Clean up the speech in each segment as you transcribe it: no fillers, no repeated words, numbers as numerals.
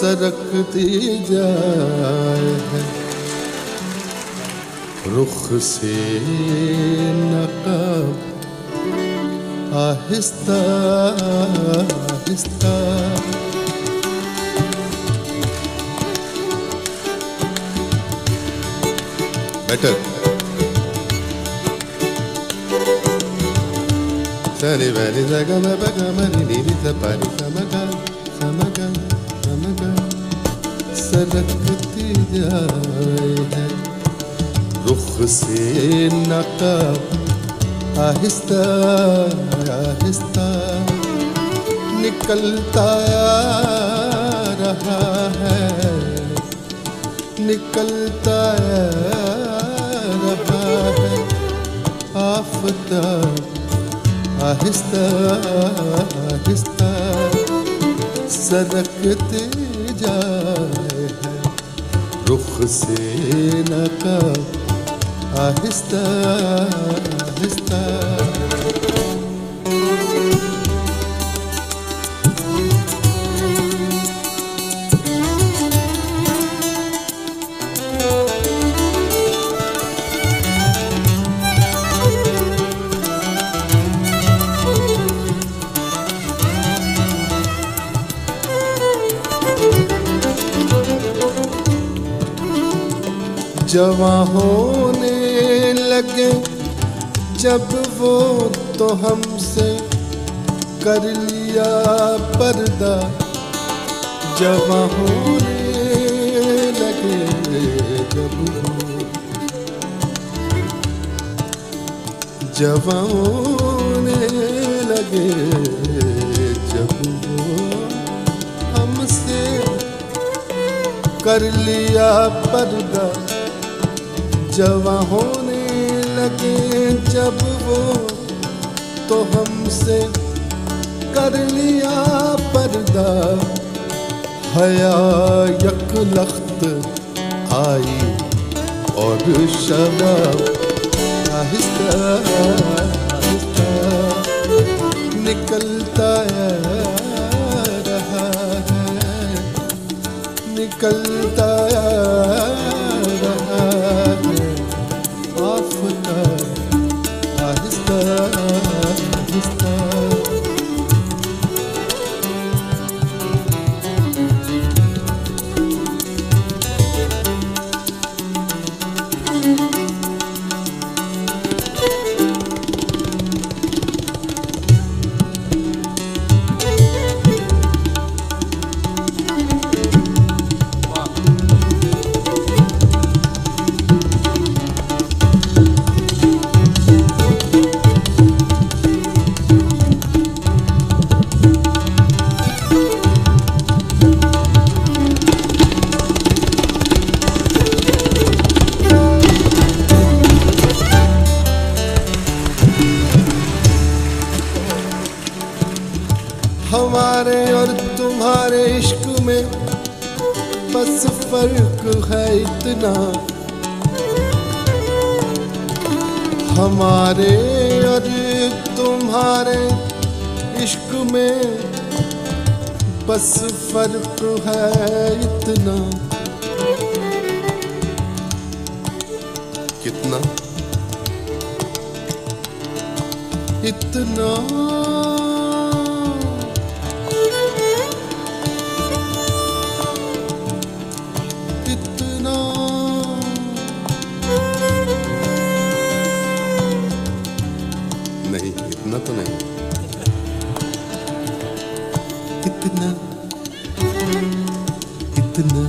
सरकती जाए है रुख से नकाब आहिस्ता आहिस्ता। बेटर सनी वनी जगा में बगा मनी नीरी सपारी समगा समगा समगा सरकती जाए है रुख से नकाब आहिस्ता आहिस्ता निकलता रहा है निकलता रहा है आफताब आहिस्ता आहिस्ता सरकते जाए है रुख से नकाब आहिस्ता आहिस्ता। जवां होने लगे जब वो तो हमसे कर लिया पर्दा जवां होने लगे जब वो जवां होने लगे जब वो हमसे कर लिया पर्दा जवां होने लगे जब वो तो हमसे कर लिया पर्दा हया यकलख्त आई और शबाब आहिस्ता आहिस्ता निकलता रहा है निकलता रहा है आफताब आहिस्ता आहिस्ता। हमारे और तुम्हारे इश्क में बस फर्क है इतना हमारे और तुम्हारे इश्क में बस फर्क है इतना कितना इतना नहीं इतना तो नहीं इतना इतना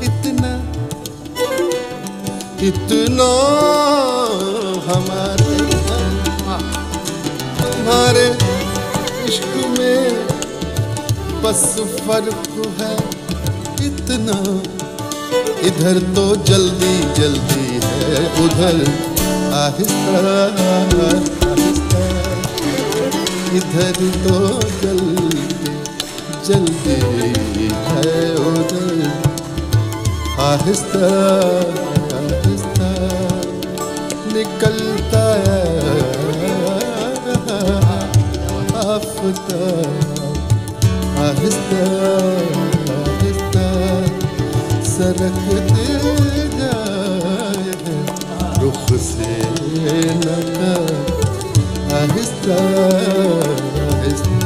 इतना इतना हमारे तुम्हारे इश्क में बस फर्क है इतना इधर तो जल्दी जल्दी है उधर आहिस्ता आहिस्ता इधर तो जल्दी जल्दी है उधर आहिस्ता आहिस्ता निकलता आफताब आहिस्ता आहिस्ता आहिस्ता सरकते जाए रुख से न कर आहिस्ता आहिस्ता।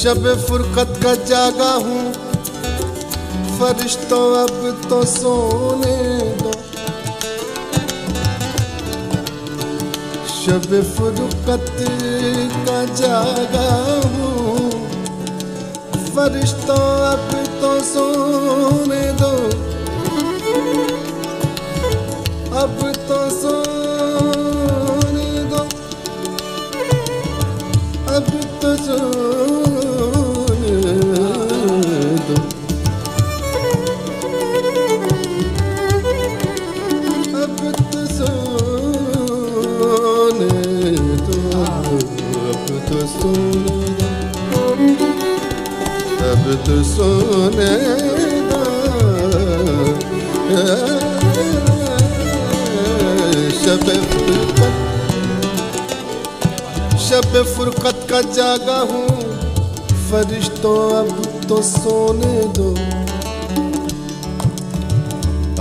शब फुरकत का जागा हूँ फरिश्तों अब तो सोने दो। शब फुरकत का जागा हूँ फरिश्तों अब तो सोने दो। अब तो सोने दो अब तो सोने दो। अब तो सोने दो अब तो सोने दो अब तो सोने दो। शब फुरकत का जागा हूँ फरिश्तों अब तो सोने दो।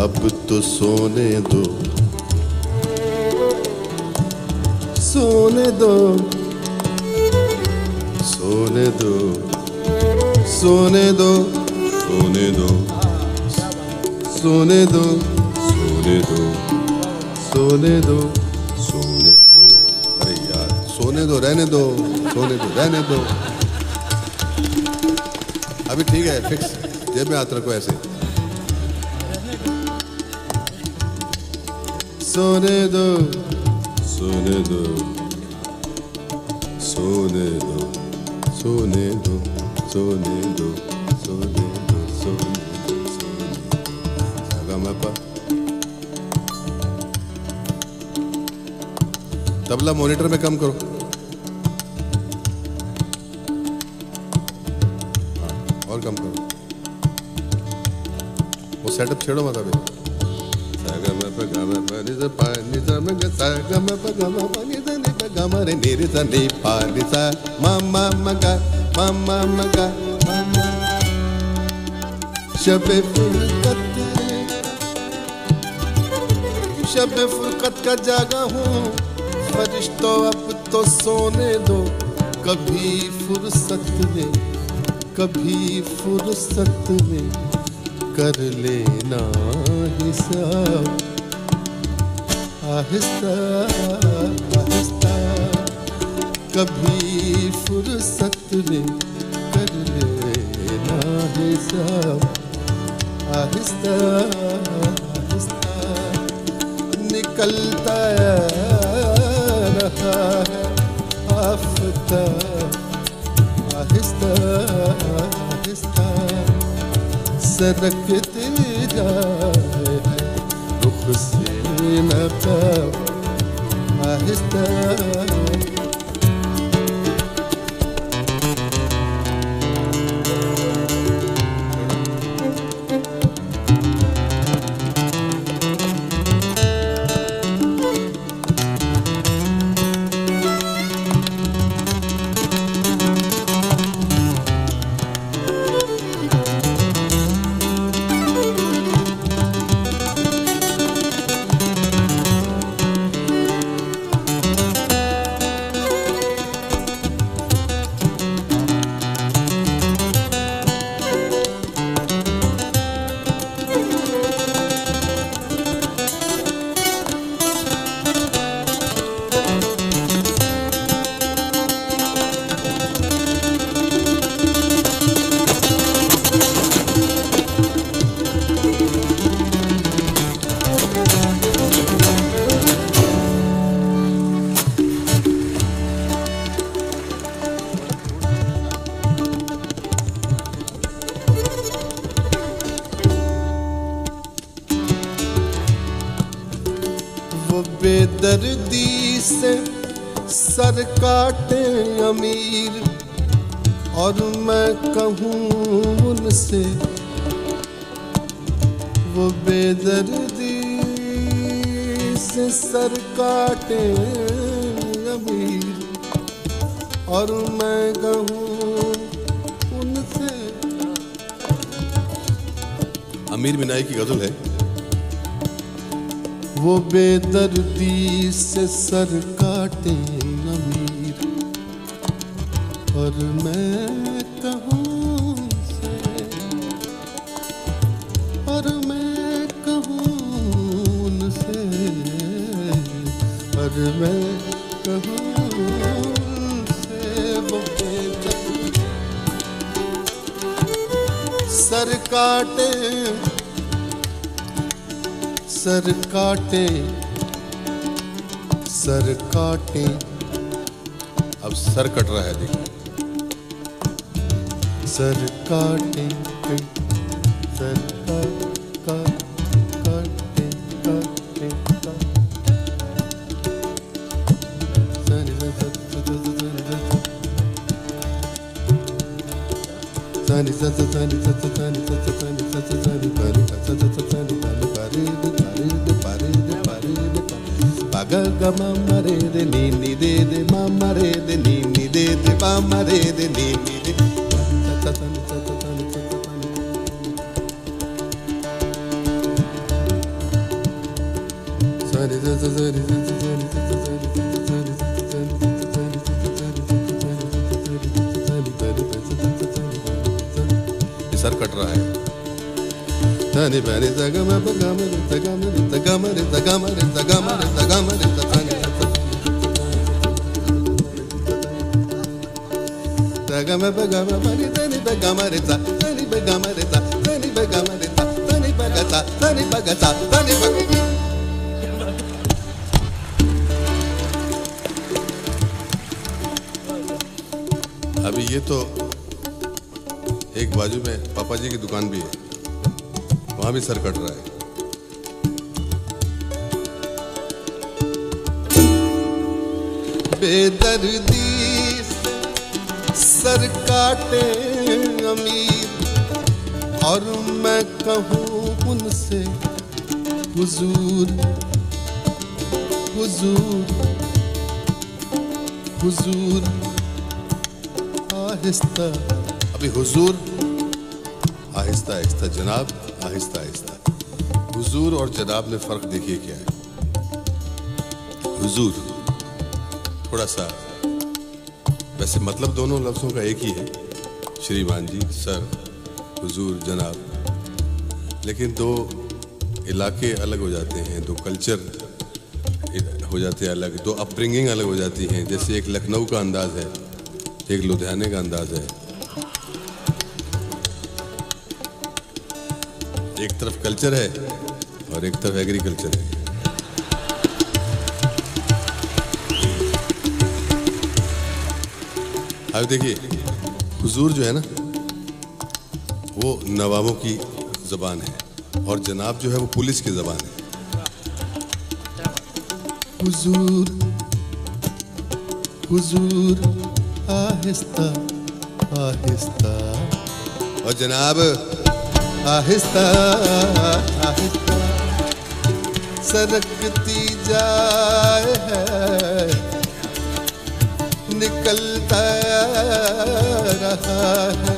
अब तो सोने दो सोने दो सोने दो सोने दो सोने दो सोने दो सोने दो सोने दो सोने दो। अरे यार सोने दो रहने दो सोने दो रहने दो। अभी ठीक है फिक्स जेब में हाथ रखो ऐसे। सोने दो सोने दो सोने दो सोने दो सोने दो सोने दो सोने दो सोने दो। तबला मॉनिटर में कम करो। हाँ, और कम करो। वो सेटअप छेड़ो मत अभी। शब फुरकत का जागा हूँ फरिश्तों अब तो सोने दो, कभी फुर्सत में, कभी फुर्सत में कर लेना हिसाब। आहिस्ता आहिस्ता कभी फुर्सत में कर लेना हिसाब। आहिस्ता आहिस्ता निकलता रहा है आफताब। आहिस्ता आहिस्ता सरकते जाए रुख से नकाब। आहिस्ता बेदर्दी से सर काटे अमीर, और मैं कहूँ उनसे वो बेदर्दी से सर काटे अमीर, और मैं कहूँ उनसे। अमीर बिनाई की गजल है। वो बेदर्दी से सर काटे अमीर, और मैं कहूँ से, और मैं कहूँ उनसे, और मैं कहूँ उनसे। वो बेदर्दी सर काटे, सर काटे, सर काटे। अब सर कट रहा है, देखिए। सर काटे, सर काटे काटे ga ma ma re de ni ni de de ma ma re de ni ni de de ma ma re de ni ni de ta ta ta ta ta sari sa sa sari sa sa sari sa sa sari sa sa sari sa sa sir cut रहा है। धनी बनी जगम Burgman रे जगम रे जगम रे जगम रे जगम रे जगम रे जगम बगम बनी धनी बगम रे धनी बगम रे धनी बगम रे धनी बगता धनी बगता धनी बग। अभी ये तो एक बाजू में पापा जी की दुकान भी है, वहां भी सर कट रहा है। बेदर्दी सर काटे अमीर, और मैं कहूँ उनसे हुजूर हुजूर हुजूर। आहिस्ता, अभी हुजूर आहिस्ता आहिस्ता, जनाब आहिस्ता आहिस्ता। हुजूर और जनाब में फर्क देखिए क्या है। हुजूर थोड़ा सा, वैसे मतलब दोनों लफ्ज़ों का एक ही है, श्रीमान जी, सर, हुजूर, जनाब, लेकिन दो इलाके अलग हो जाते हैं, दो कल्चर हो जाते हैं अलग, दो अपब्रिंगिंग अलग हो जाती हैं। जैसे एक लखनऊ का अंदाज़ है, एक लुधियाने का अंदाज़ है। एक तरफ कल्चर है और एक तरफ एग्रीकल्चर है। अब देखिए, हुजूर जो है ना, वो नवाबों की ज़बान है और जनाब जो है वो पुलिस की ज़बान है। हुजूर हुजूर आहिस्ता आहिस्ता, और जनाब आहिस्ता आहिस्ता सरकती जाए है, निकलता रहा है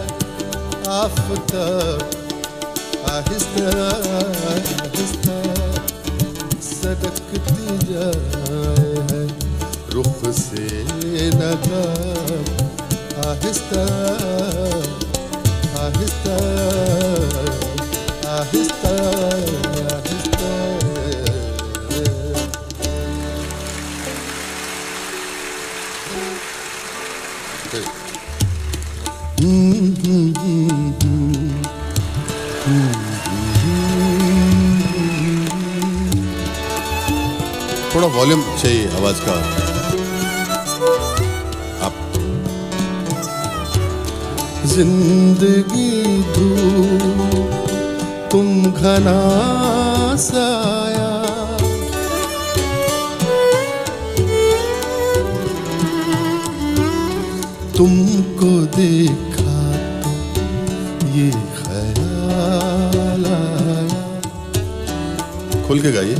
आफताब, आहिस्ता आहिस्ता सरकती जाए है रुख से नकाब, आहिस्ता आहिस्ता आहिस्ता आहिस्ता। थोड़ा वॉल्यूम चाहिए आवाज का। आप जिंदगी धूप तुम घना साया, तुमको देखा तो ये ख्याल आया। खुल के गाइए।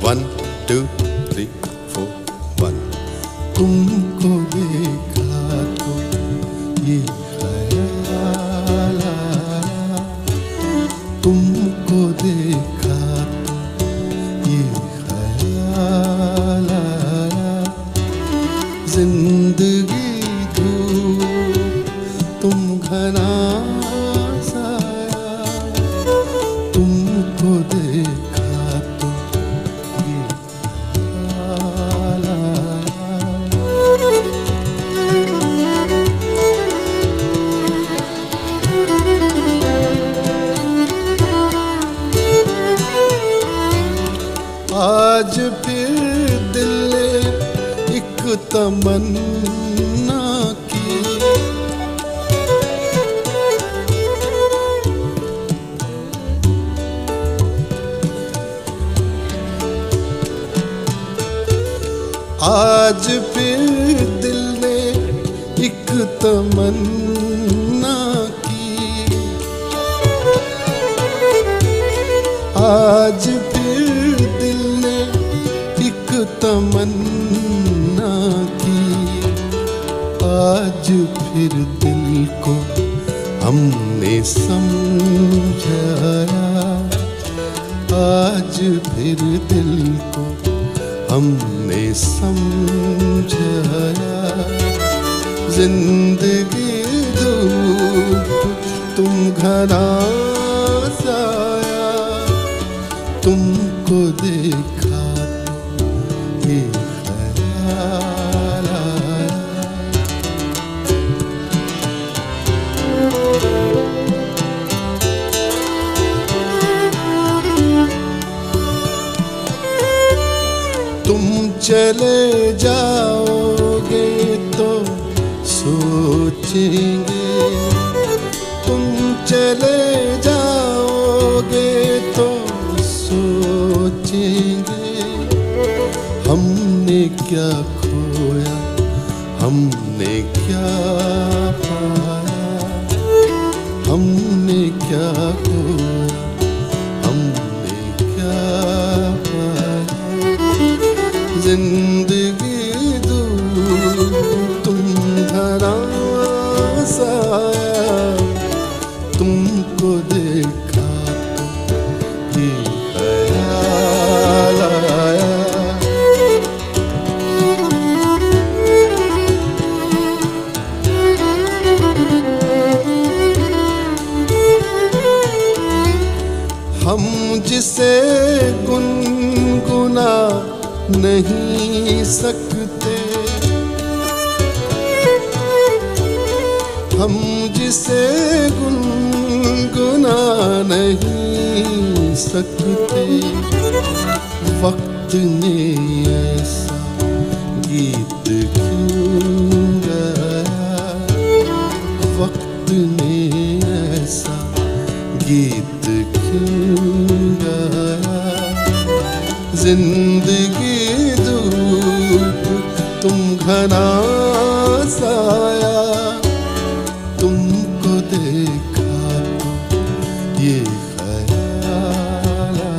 One two three four one. तुमको देखा तो ये ख्याल आया, तुमको देखा तो ये ख्याल आया। जिंदगी धूप तुम घना साया, तुमको देखा तो ये ख्याल आया। आज फिर दिल ने एक तमन्ना की, आज फिर दिल ने एक तमन्ना की, आज फिर दिल ने एक तमन्ना की। आज फिर दिल को हमने समझाया, आज फिर दिल को हमने समझाया। जिंदगी धूप तुम घना साया, तुमको देखा तो ये ख्याल आया। तुम चले जाओगे तो सोचेंगे, तुम चले जाओगे तो सोचेंगे। हमने क्या खोया, हमने क्या पाया, हमने क्या खोया, हमने क्या पाया। जिंदगी दूर तुम घना साया, तुमको देखा तो ये ख्याल नहीं सकते, हम जिसे गुनगुना नहीं सकते। वक्त ने ऐसा गीत क्यों गाया, वक्त ने ऐसा गीत क्यों गाया। जिंदगी धूप तुम घना साया, तुमको देखा तो ये ख्याल आया।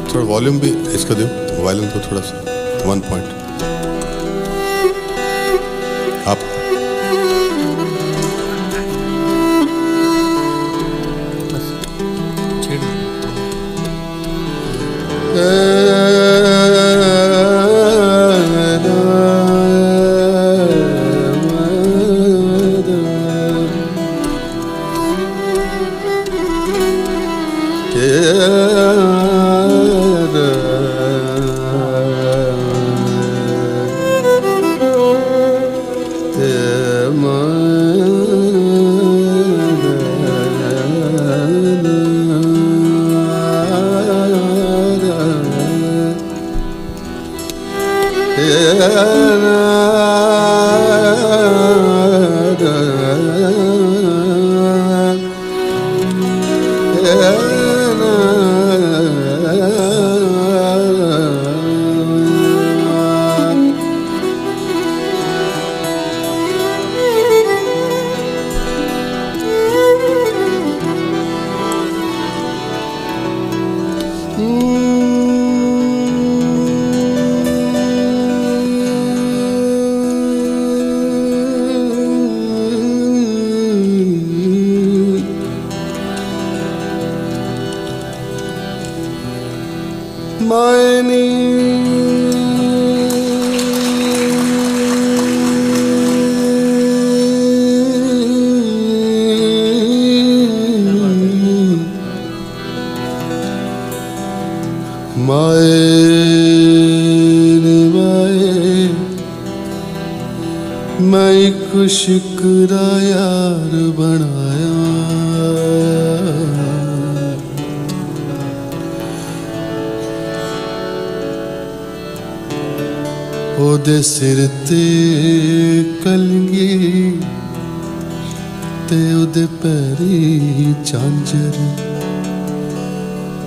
थोड़ा वॉल्यूम भी इसका दो, वॉल्यूम को थोड़ा सा 1 पॉइंट आप। मैं शुक्रा यार बनाया, ओदे सिर ते कलगी ते ओदे पैरी झांझर,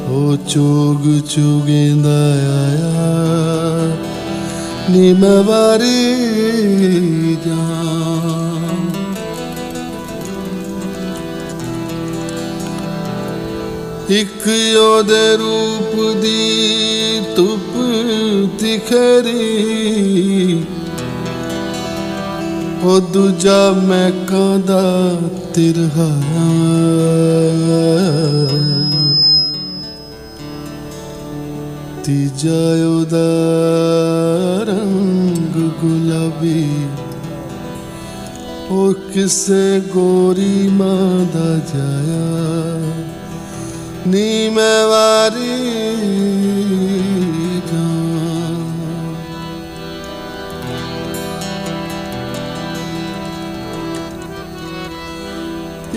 ओ चोग चुगेंदा आया नी मैं वारी जा। एक ओदे रूप दी धुप दिखरी, ओ दूजा मैं कांदा तिरहा, तीजा ओदा रंग गुलाबी, ओ किसे गोरी मांदा जाया नी मैं वारी जा।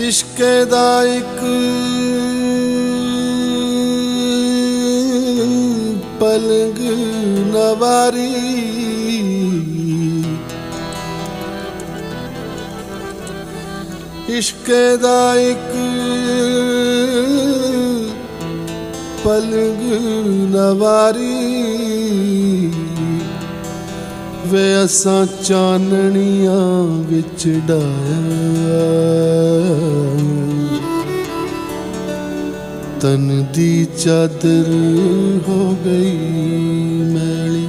इश्क दा इक पलंग नवारी, इश्क दा इक पलंग नवारी, वे असां चाननियां विच डाया, तन दी चादर हो गई मैली,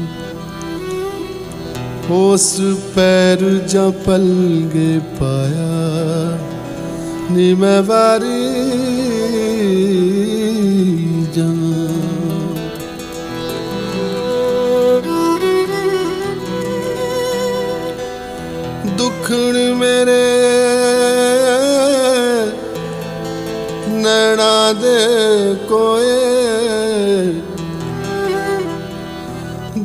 उस पैर जा पलगे पाया नी मैं वारी जां। दुखण मेरे नैना दे कोए,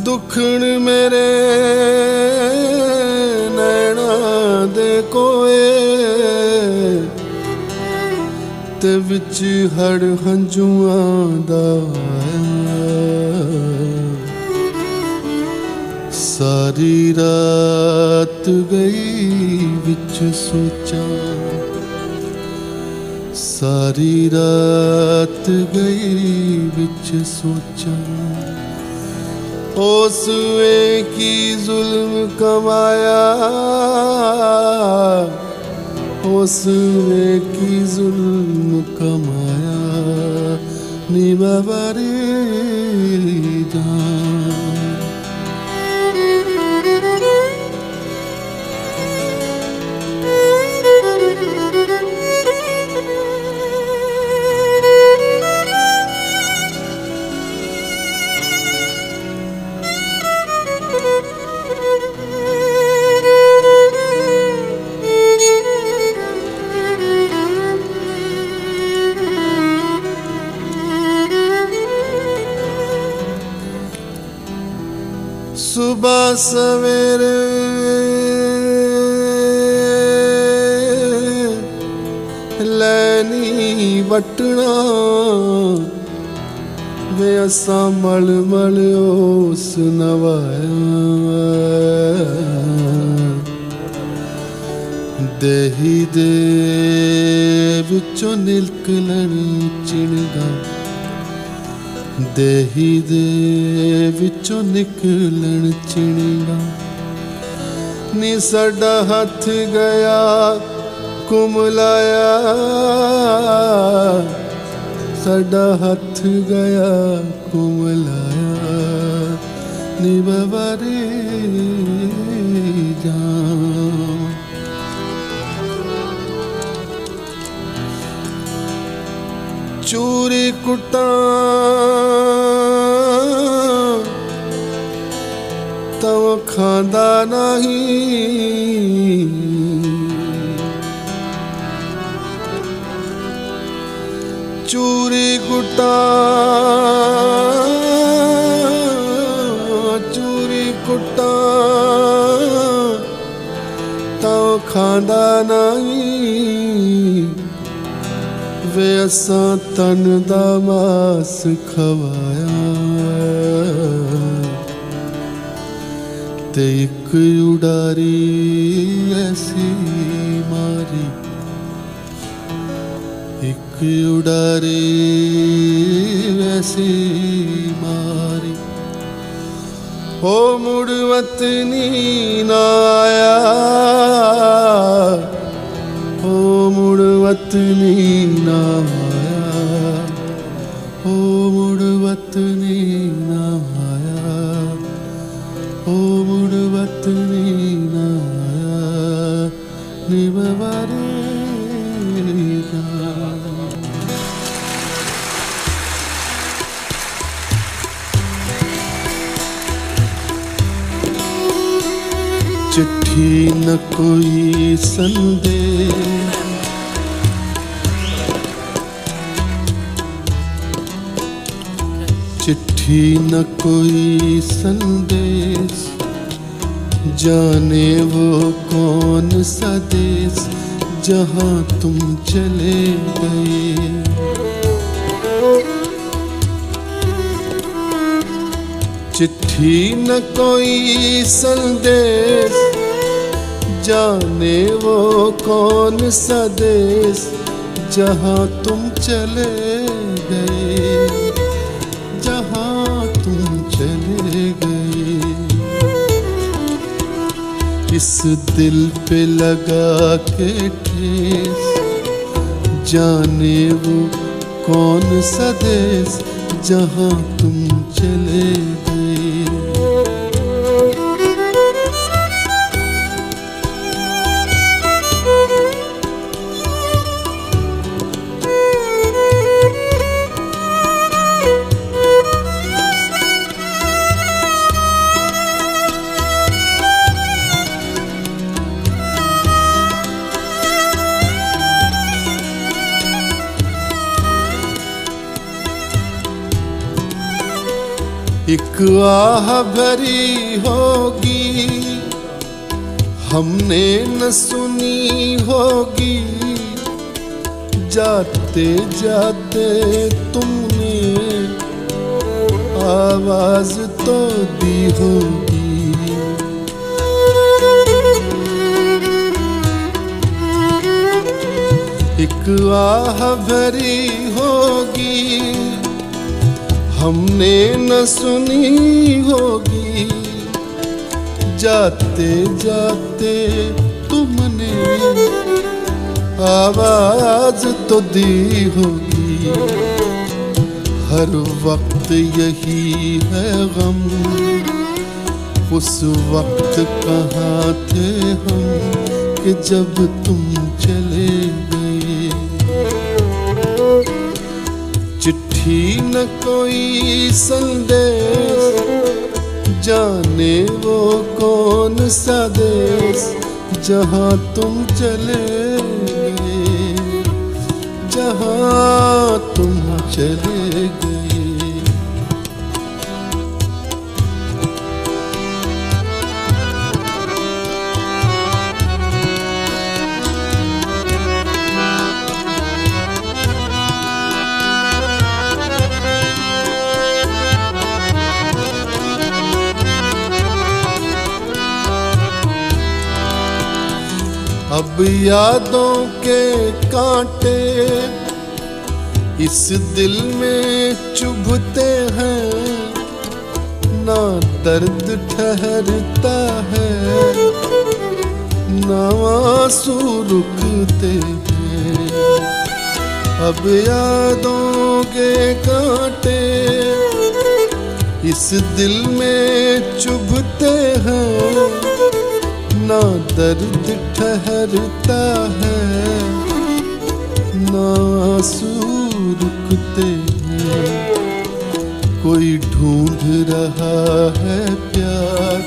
दुखण मेरे नैना दे कोए, ते विच हड़ हंजुआं दा सारी रात गई विच सोचां, सारी रात गई विच सोचां। उस की जुल्म कमाया, उस की जुल्म कमाया नी मैं वारी जां। सुबह सवेरे लैनी वटना, वे असा मल मल उस नवाया, देही दे विचों निकलन चिणगा, देही दे विचों निकलन चिणगा नी साडा हथ गया कुमलाया, साडा हथ गया कुमलाया नी मैं वारी जां। चूरी कुटा तव खांदा नहीं, चूरी कुटा चूरी कुटा तव खांदा नहीं, वे असा तन दा मास खवाया, ते एक उडारी ऐसी मारी, एक उडारी ऐसी मारी, ओ मुड़ वतनी ना आया, ओ मुड़ वतनी ना आया, ओ मुड़ वतनी ना आया, ओ मुड़ वतनी ना आया नी मैं वारी जां। चिट्ठी न कोई संदेश, चिट्ठी न कोई संदेश, जाने वो कौन सा देश जहाँ तुम चले गए। चिट्ठी न कोई संदेश, जाने वो कौन सा देश जहाँ तुम चले गए, जहाँ तुम चले गए। इस दिल पे लगा के ठेस, जाने वो कौन सा देश जहाँ तुम चले गए। एक आह भरी होगी हमने न सुनी होगी, जाते जाते तुमने आवाज तो दी होगी। एक आह भरी होगी हमने न सुनी होगी, जाते जाते तुमने आवाज तो दी होगी। हर वक्त यही है गम, उस वक्त कहाँ थे हम कि जब तुम चले गए। चिट्ठी न कोई संदेश, जाने वो कौन सा देश जहाँ तुम चले गए, जहाँ तुम चले गए। अब यादों के कांटे इस दिल में चुभते हैं, ना दर्द ठहरता है ना आंसू रुकते हैं। अब यादों के कांटे इस दिल में चुभते हैं, ना दर्द ठहरता है ना आंसू रुकते हैं। कोई ढूंढ रहा है प्यार,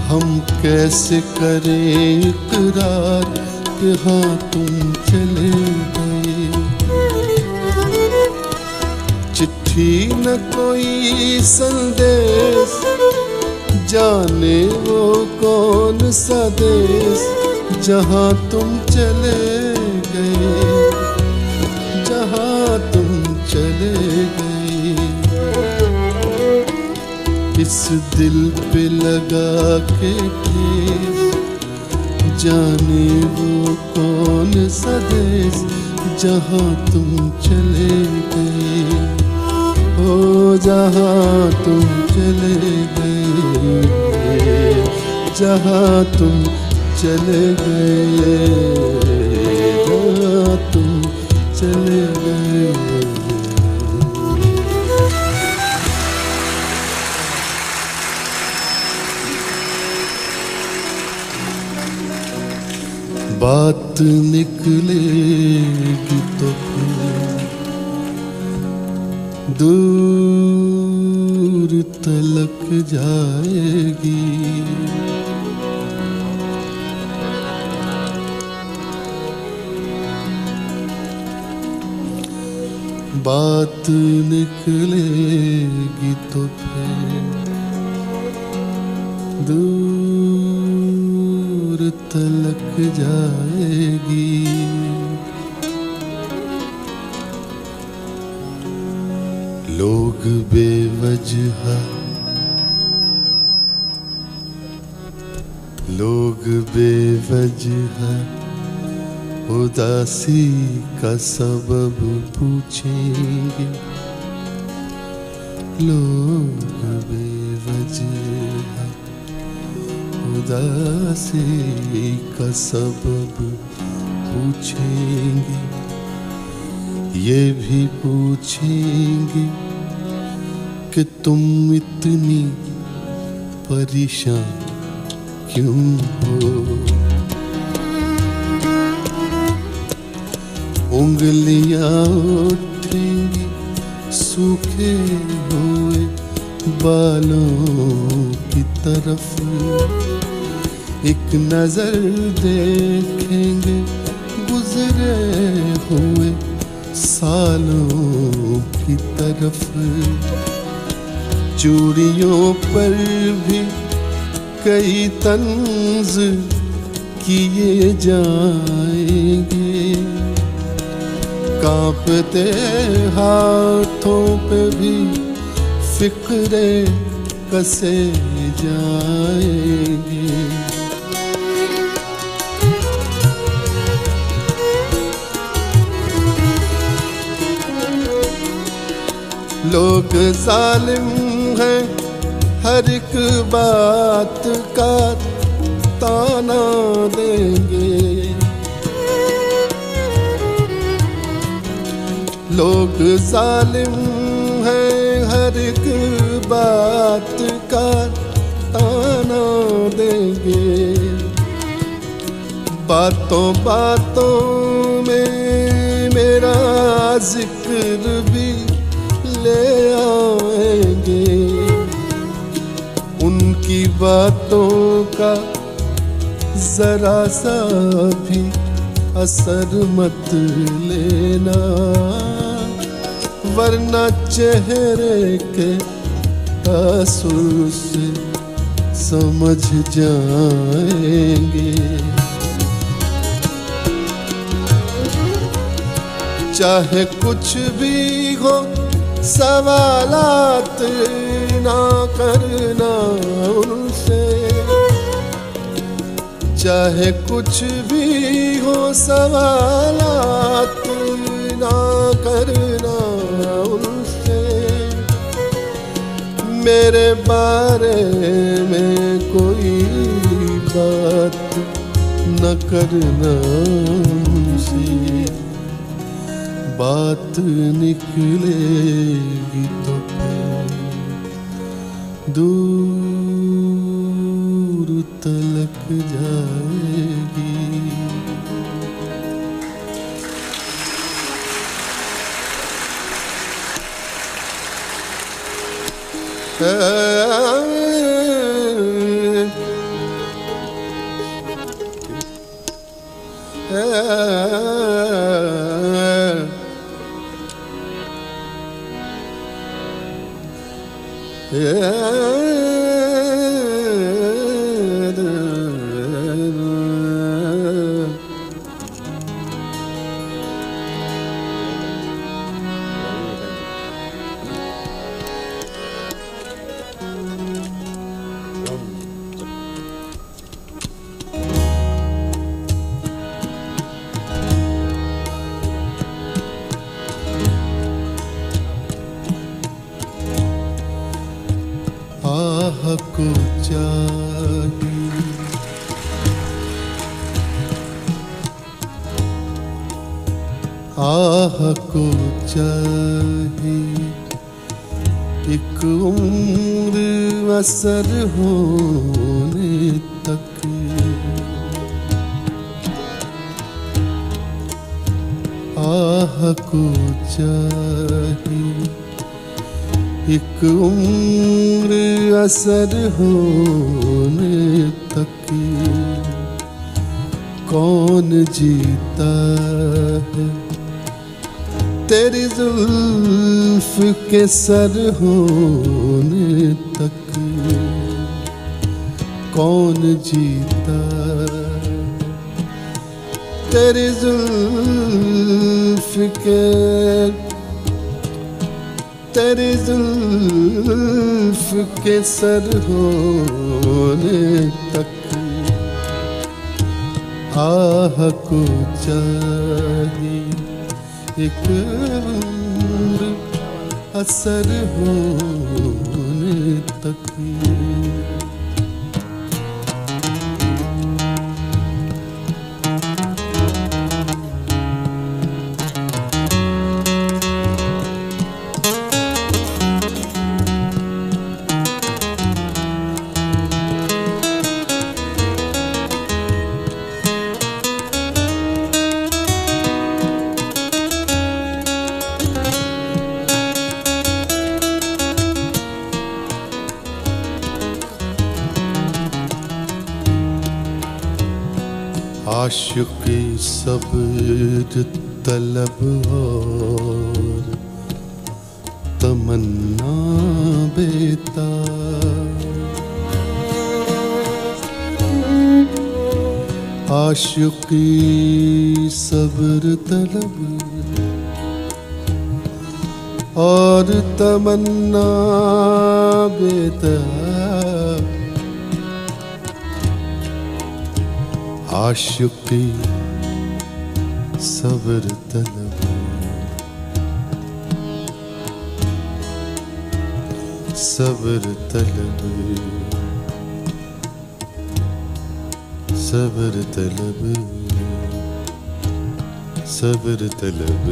हम कैसे करें इकरार कि हाँ तुम चले गए। चिट्ठी न कोई संदेश, जाने वो कौन सा देश जहाँ तुम चले गए, जहाँ तुम चले गए। इस दिल पे लगा के ठेस, जाने वो कौन सा देश जहाँ तुम चले गए। ओ जहाँ तुम चले गए, जहाँ तुम चले गए, जहाँ तुम चले गए। बात निकलेगी तो फिर दूर तलक जाएगी। बात निकलेगी तो फिर दूर तलक जाएगी। लोग बेवजह, लोग बेवजह उदासी का सबब पूछेंगे। लोग बेवजह उदासी का सबब पूछेंगे। ये भी पूछेंगे कि तुम इतनी परेशान क्यों हो। उंगलियां उठेंगी सूखे हुए बालों की तरफ, एक नजर देखेंगे गुजरे हुए सालों की तरफ। चूड़ियों पर भी कई तंज किए जाएंगे, कांपते हाथों पे भी फिक्रे कसे जाएंगे। लोग जालिम हैं, हर एक बात का ताना देंगे। लोग जालिम हैं, हर एक बात का ताना देंगे। बातों बातों में मेरा जिक्र भी ले आएंगे, उनकी बातों का जरा सा भी असर मत लेना, वरना चेहरे के तासुर से समझ जाएंगे। चाहे कुछ भी हो सवालात ना करना उनसे, चाहे कुछ भी हो सवालात ना करना उनसे। मेरे बारे में कोई बात न करना उनसे, बात निकलेगी तो फिर दूर तलक जाएगी। आह को चाहिए आह को चाहिए एक उम्र असर होने तक, आह को चाहिए एक उम्र असर होने तक। कौन जीता है तेरी जुल्फ के सर होने तक, कौन जीता तेरी जुल्फ के तेरी जुल्फ के सर होने तक। आह को चाहिए एक उम्र असर होने तक। आशिकी सब्र तलब और तमन्ना बेताब। आशिकी सब्र तलब और तमन्ना बेताब। आशिकी सब्र तलब सब्र तलब सब्र तलब सब्र तलब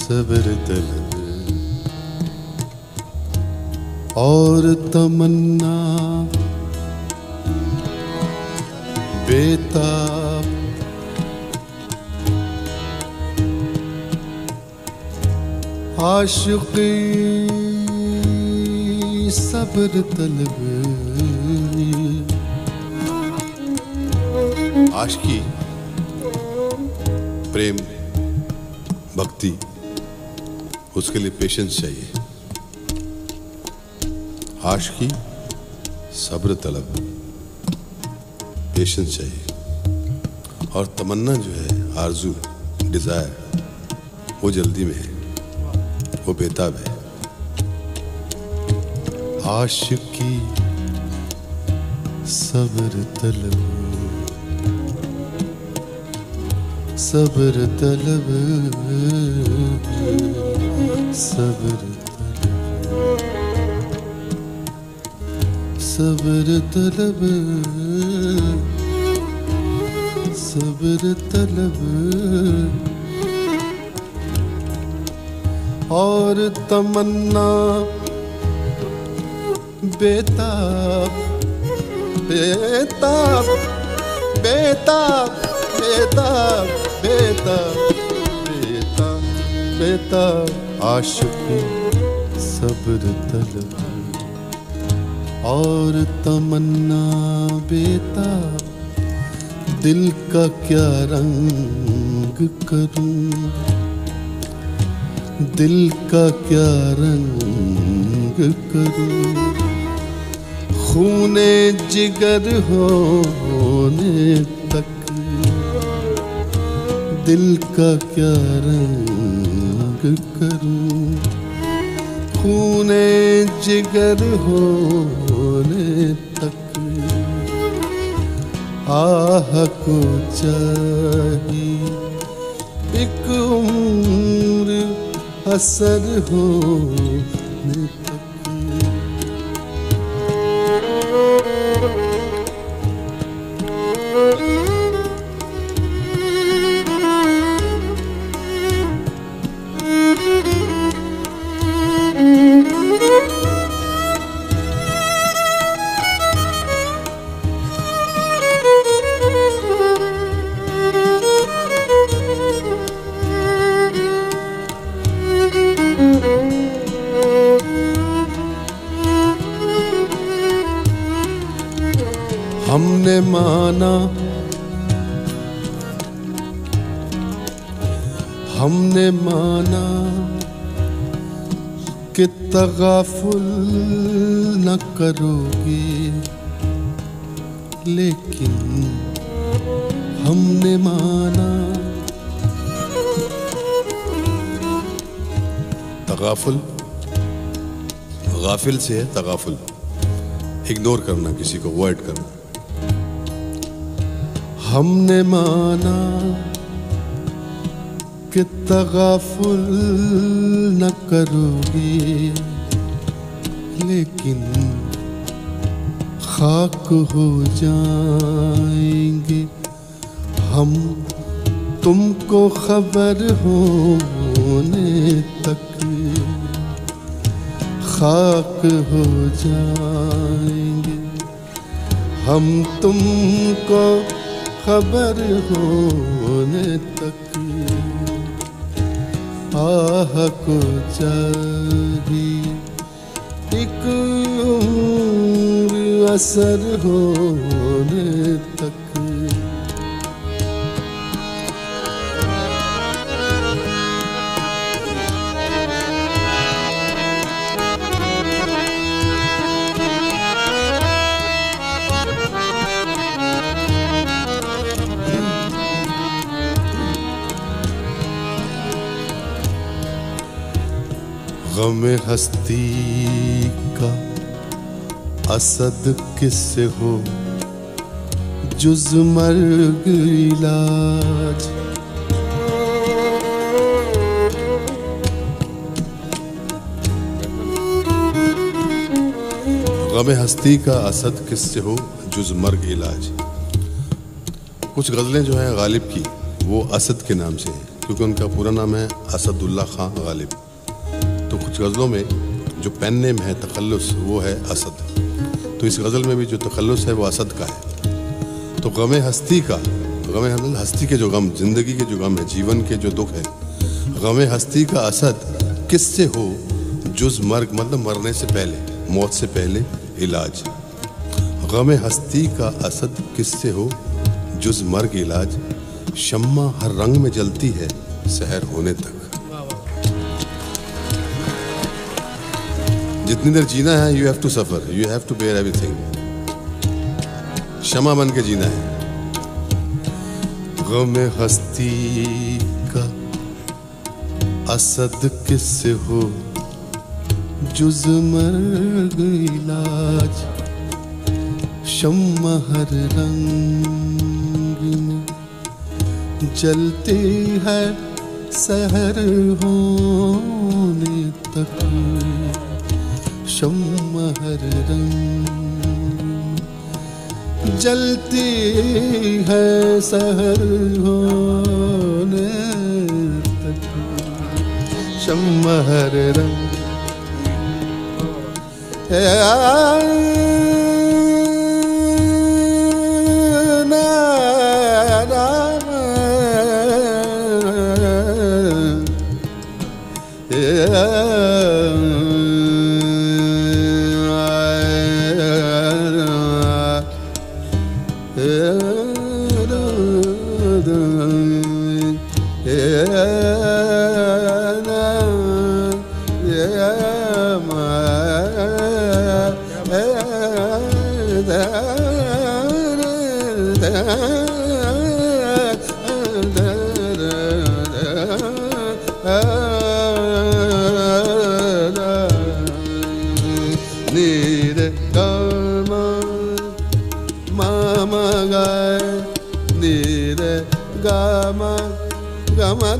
सब्र तलब और तमन्ना बेताब। आशिकी सब्र तलब। आशिकी प्रेम भक्ति, उसके लिए पेशेंस चाहिए। आशिकी सब्र तलब, पेशेंस चाहिए। और तमन्ना जो है, आरजू, डिजायर, वो जल्दी में है, वो बेताब है। आशिकी सब्र तलब सब्र तलब सब्र सब्र तलब सब्र तलब और तमन्ना बेताब बेताब बेताब बेताब बेताब बेताब बेताब। आशिकी सब्र तलब और तमन्ना बेताब। दिल का क्या रंग करूं, दिल का क्या रंग करूं। खूने जिगर होने तक दिल का क्या रंग करूं। खूने जिगर होने तक आह को चाहिए एक उम्र असर होने तक। हमने माना हमने माना कि तगाफुल न करोगे, लेकिन हमने माना। तगाफुल गाफिल से है, तगाफुल इग्नोर करना, किसी को अवॉइड करना। हमने माना कि तगाफुल न करोगे, लेकिन खाक हो जाएंगे हम तुमको खबर होने तक। खाक हो जाएंगे हम तुमको खबर होने तक। आह को चाहिए एक उम्र असर होने तक। गम हस्ती का असद किससे हो जुज मर्ग इलाज। गम हस्ती का असद किससे हो जुज मर्ग इलाज। कुछ गज़लें जो हैं गालिब की वो असद के नाम से हैं, क्योंकि उनका पूरा नाम है असदुल्ला खान गालिब। तो कुछ गज़लों में जो पेन नेम है तखल्लुस वो है असद, तो इस गज़ल में भी जो तखल्लुस है वो असद का है। तो गम हस्ती का, गम हस्ती के जो गम, जिंदगी के जो गम है, जीवन के जो दुख है, गम हस्ती का असद किससे हो जुज मर्ग, मतलब मरने से पहले, मौत से पहले इलाज। गम हस्ती का असद किससे हो जुज मर्ग इलाज। शम्मा हर रंग में जलती है सहर होने तक। जितनी देर जीना है you have to suffer, you have to bear everything. शमा बन के जीना है। गम हस्ती का असद किससे हो जुज मर्ग इलाज। शम्मा हर रंग में जलती है सहर होने तक। शम्मा हर रंग जलती है सहर होने तक। शम्मा हर रंग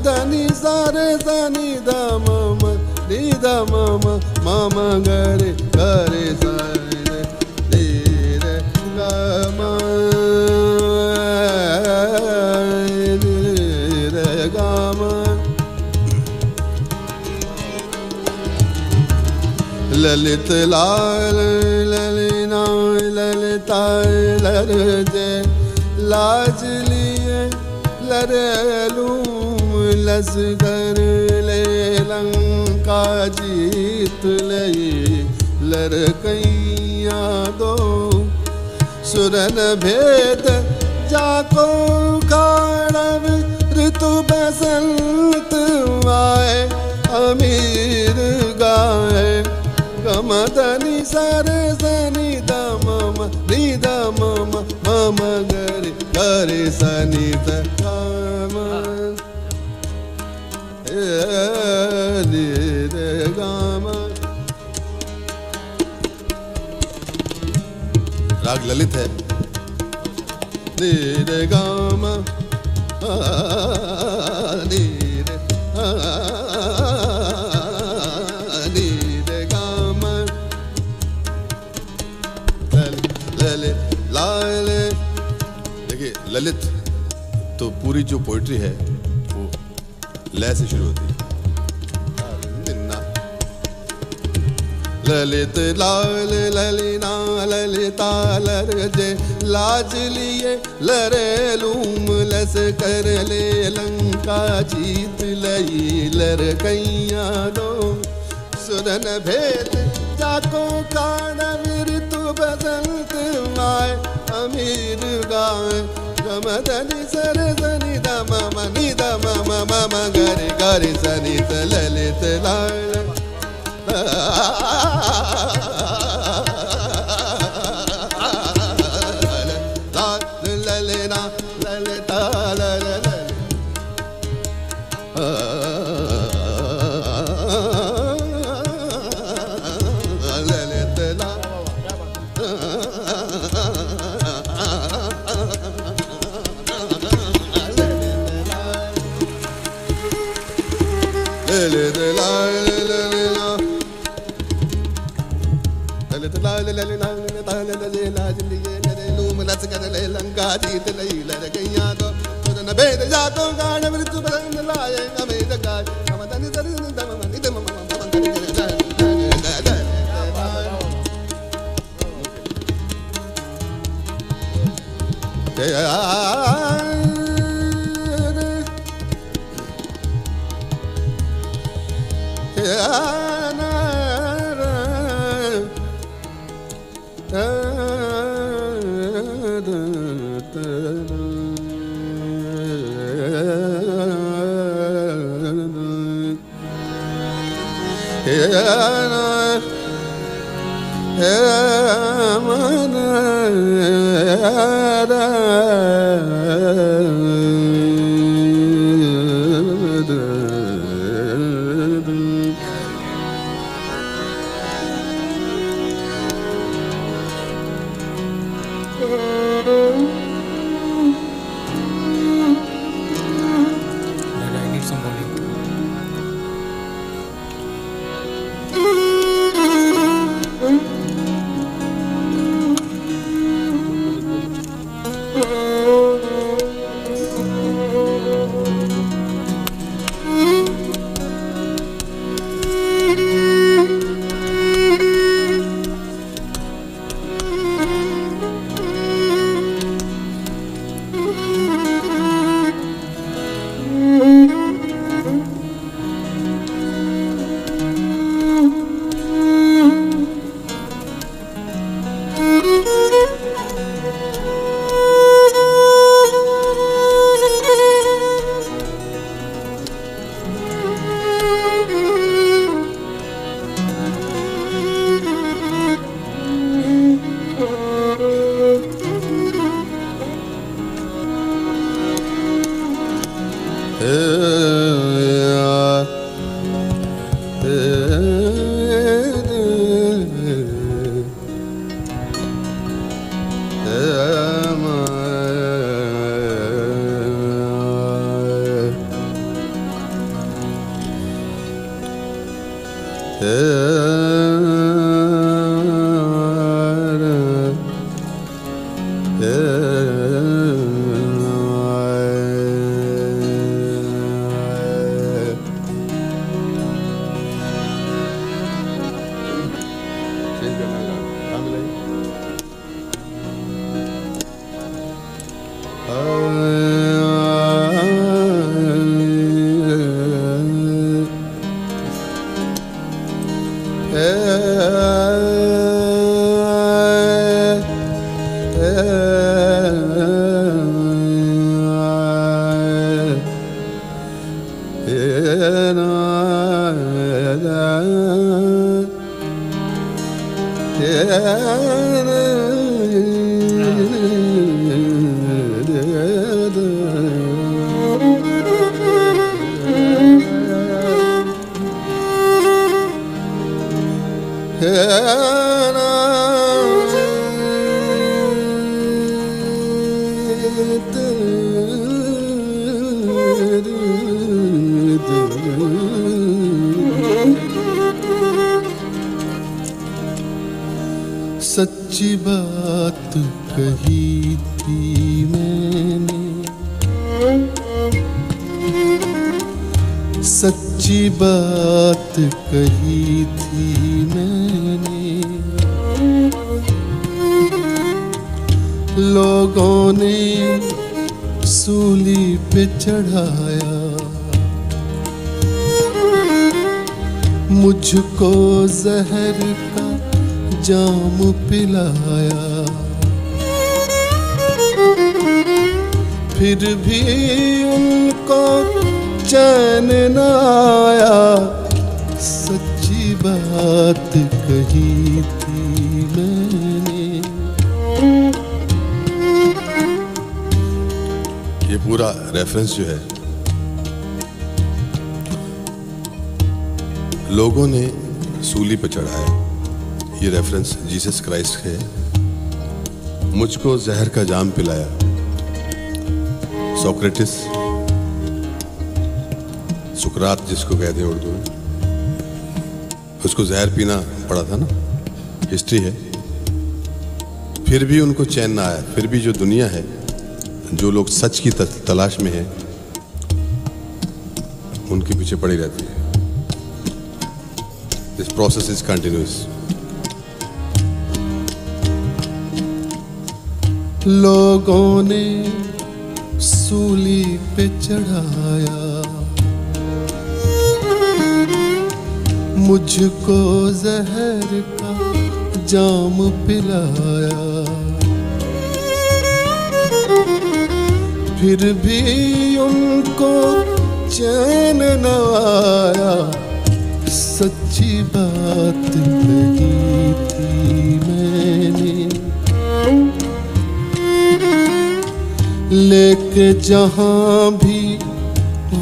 దని సరే సని దమ ని దమ మమ గరే గరే సరే ని రే గమ ని రే గమ। ललित लाल ललिना ललिता लरजे लाज लिए लरेलू लसकर ले लंका जीत लई लड़कैया दो। सुरन भेद जाको काड़व ऋतु बसंत आए अमीर गाए। गमदनी सरे सनी दम नी दम मम गरे गरे सनी दम रे गाम। राग ललित है। रे गाम रे गाम ललित लाल। देखिए ललित तो पूरी जो पोइट्री है वो लय से शुरू होती है। ललित लाल ललिना ललिता लरजे लाज लिए लरेलूम लस कर ले लंका जीत लई लड़कैया दो। सुरन भेद जाको काड़व ऋतु बसंत आए अमीर गाए। गमदनि सरे सनि दम नि दम मम गरे गरे सनि ललित लाल। ललिना ललिता सच्ची बात कही थी मैंने, सच्ची बात कही थी मैंने, लोगों ने सूली पे चढ़ाया, मुझको जहर का जाम पिलाया, फिर भी उनको चैन न आया, सच्ची बात कही थी मैंने। ये पूरा रेफरेंस जो है लोगों ने सूली पर चढ़ाया, ये रेफरेंस जीसस क्राइस्ट है। मुझको जहर का जाम पिलाया। सोक्रेटिस, सुकरात जिसको कहते हैं उर्दू में, उसको जहर पीना पड़ा था ना, हिस्ट्री है। फिर भी उनको चैन ना आया। फिर भी जो दुनिया है, जो लोग सच की तलाश में है, उनके पीछे पड़ी रहती है। This process is continuous. लोगों ने सूली पे चढ़ाया, मुझको जहर का जाम पिलाया। फिर भी उनको चैन न आया, सच्ची बात कही थी मैंने। लेके जहां भी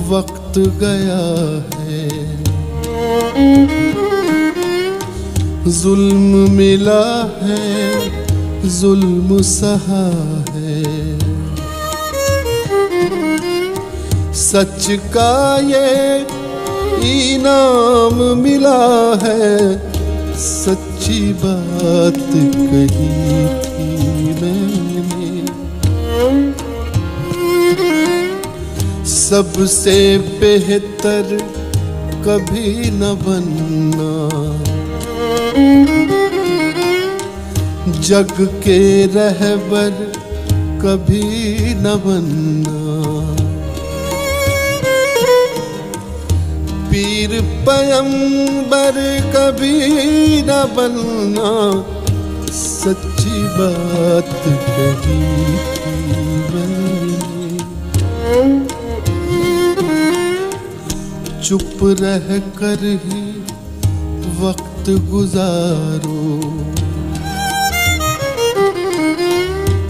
वक्त गया है, जुल्म मिला है, जुल्म सहा है। सच का ये इनाम मिला है, सच्ची बात कही थी मैंने। सबसे बेहतर कभी न बनना, जग के रहबर कभी न बनना। पीर पैगंबर कभी न बनना, सच्ची बात कही थी मैंने। चुप रह कर ही वक्त गुजारो,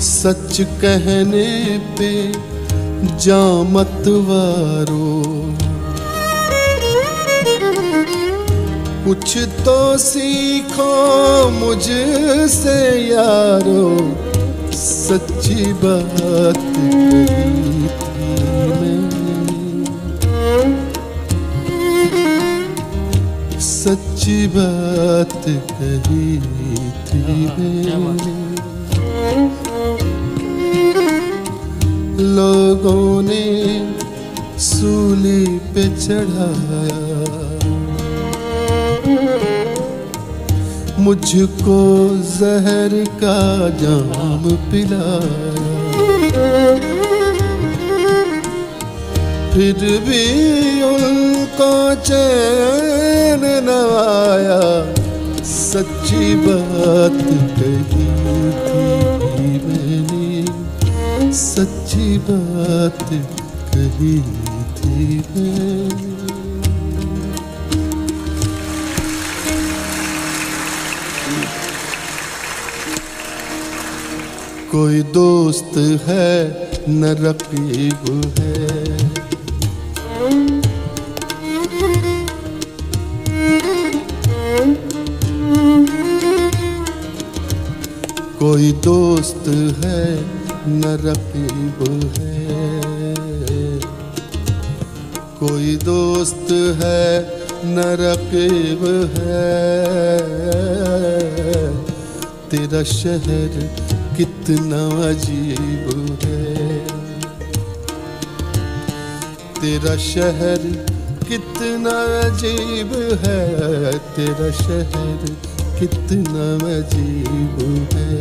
सच कहने पे जा मत वारो। कुछ तो सीखो मुझसे यारो, सच्ची बात कही थी मैंने। सच्ची बात कही थी मैंने। लोगों ने सूली पे चढ़ाया, मुझको जहर का जाम पिलाया। फिर भी उनको चैन न आया, सच्ची बात कही थी मैंने। सच्ची बात कही थी मैंने। कोई दोस्त है न रकीब है, कोई दोस्त है न रकीब है। कोई दोस्त है न रकीब है। तेरा शहर कितना अजीब है, तेरा शहर कितना अजीब है। तेरा शहर कितना अजीब है।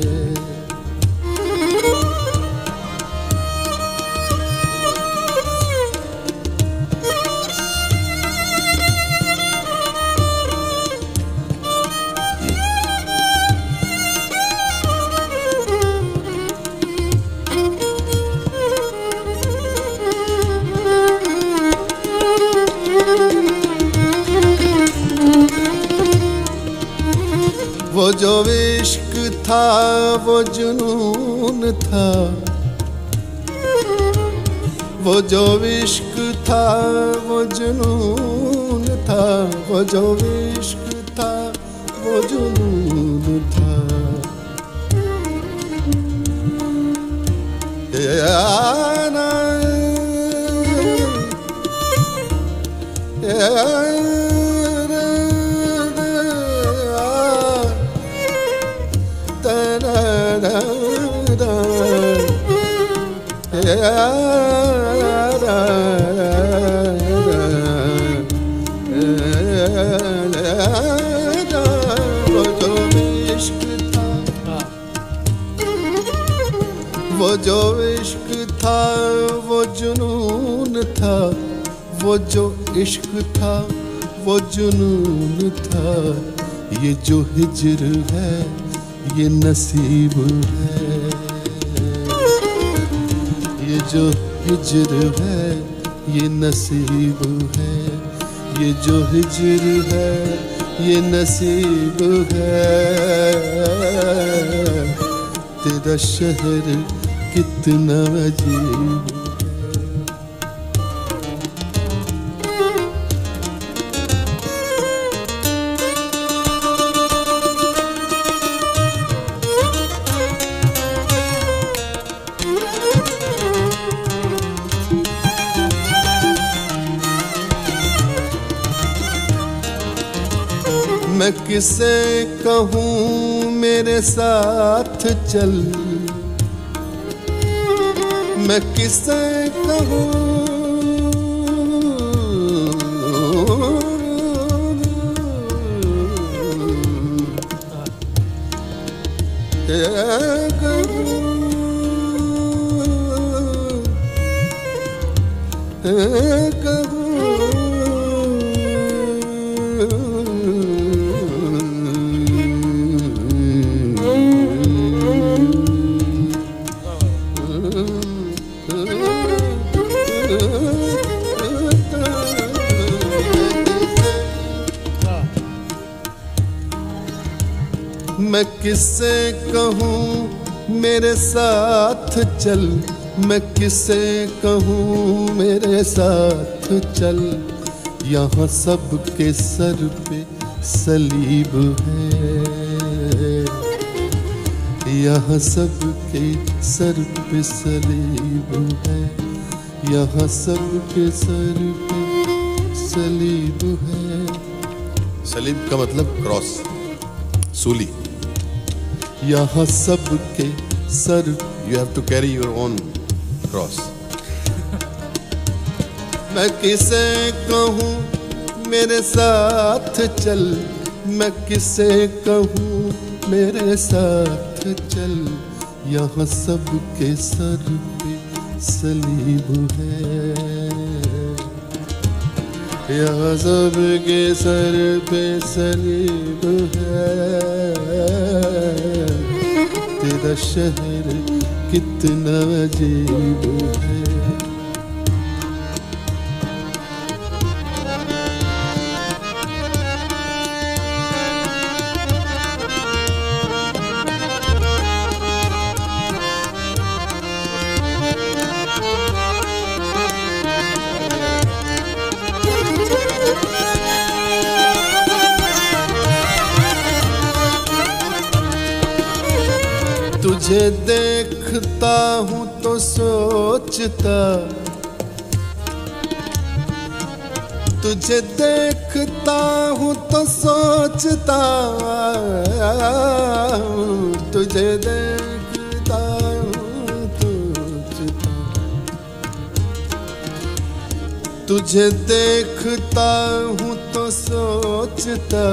वो जो इश्क था वो जुनून था, वो जो इश्क था वो जुनून था। वो जो इश्क था वो जुनून था। वो जो इश्क था वो जुनून था, वो जो इश्क था वो जुनून था। ये जो हिज्र है ये नसीब है, ये जो हिज्र है ये नसीब है, ये जो हिज्र है ये नसीब है। तेरा शहर कितना अजीब। मैं किसे कहूँ मेरे साथ चल, मैं किसे कहूँ मैं किसे कहूँ मेरे साथ चल, मैं किसे कहूँ मेरे साथ चल। यहाँ सबके सर पे सलीब है, यहाँ सबके सर पे सलीब है, यहाँ सबके सर पे सलीब है। सलीब का मतलब क्रॉस, सूली। यहाँ सबके sir, You have to carry your own cross. मैं किसे कहूँ मेरे साथ चल, मैं किसे कहूँ मेरे साथ चल। यहाँ सबके सर पे सलीब है, यहाँ सबके सर पे सलीब है। तेरा शहर कितना अजीब है। तुझे देखता हूँ तो सोचता, तुझे देखता हूँ तो सोचता, तुझे देखता हूँ तो सोचता, तुझे देखता हूँ तो सोचता,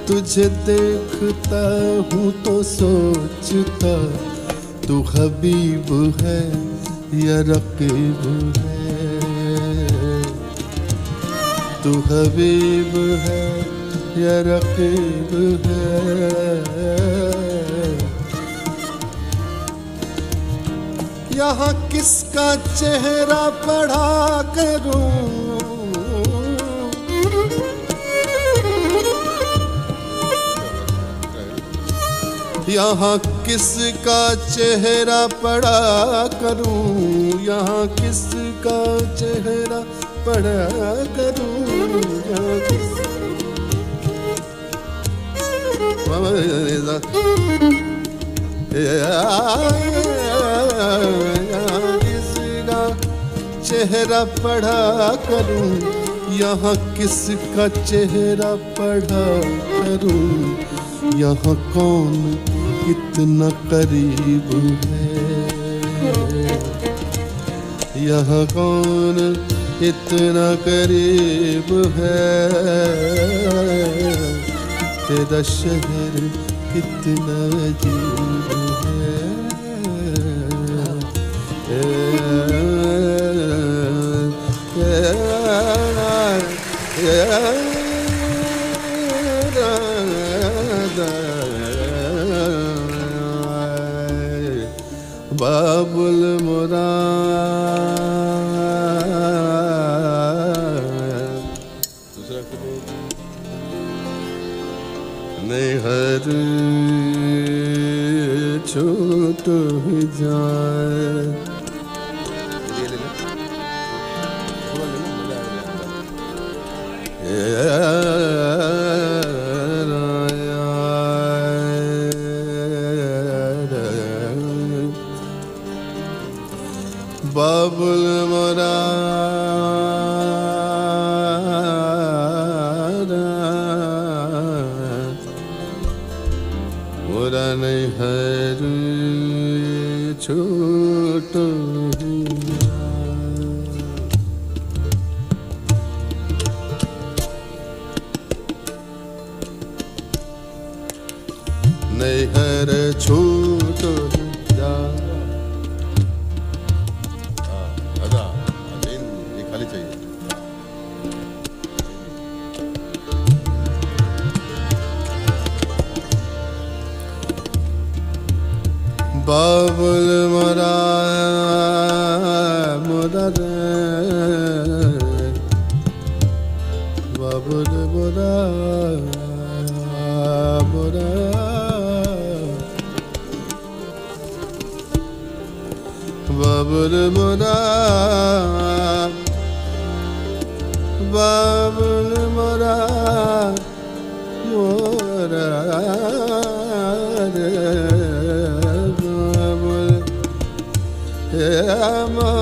तुझे देखता हूँ तो सोचता। तू हबीब है या रकीब है, तू हबीब है या रकीब है। यहाँ किसका चेहरा पढ़ा करूं, यहाँ किसका चेहरा पढ़ा करूं, यहाँ किसका चेहरा पढ़ा करूं। यहाँ किसका चेहरा पढ़ा करूं, यहाँ किसका चेहरा पढ़ा करूं, यहाँ कौन इतना करीब है, यहाँ कौन इतना करीब है, तेरा शहर कितना अजीब है। बाबुल मोरा दूसरा नहीं हर छूट ही जाए। बाबुल मोरा मोरा नहीं हर छूट नहीं हर छूट जा। बाबुल मोरा मोरा रे बाबुल मोरा मोरा बाबुल मोरा बाबुल मोरा मोरा रे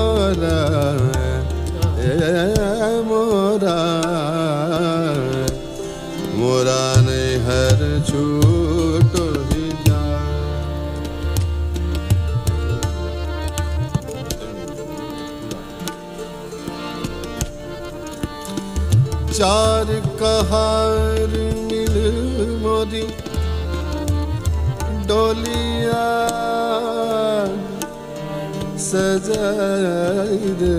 मोरा मोरा मोरा नहीं हर छूट ही जा। चार कहार मिल मोरी डोलिया सजाई दे,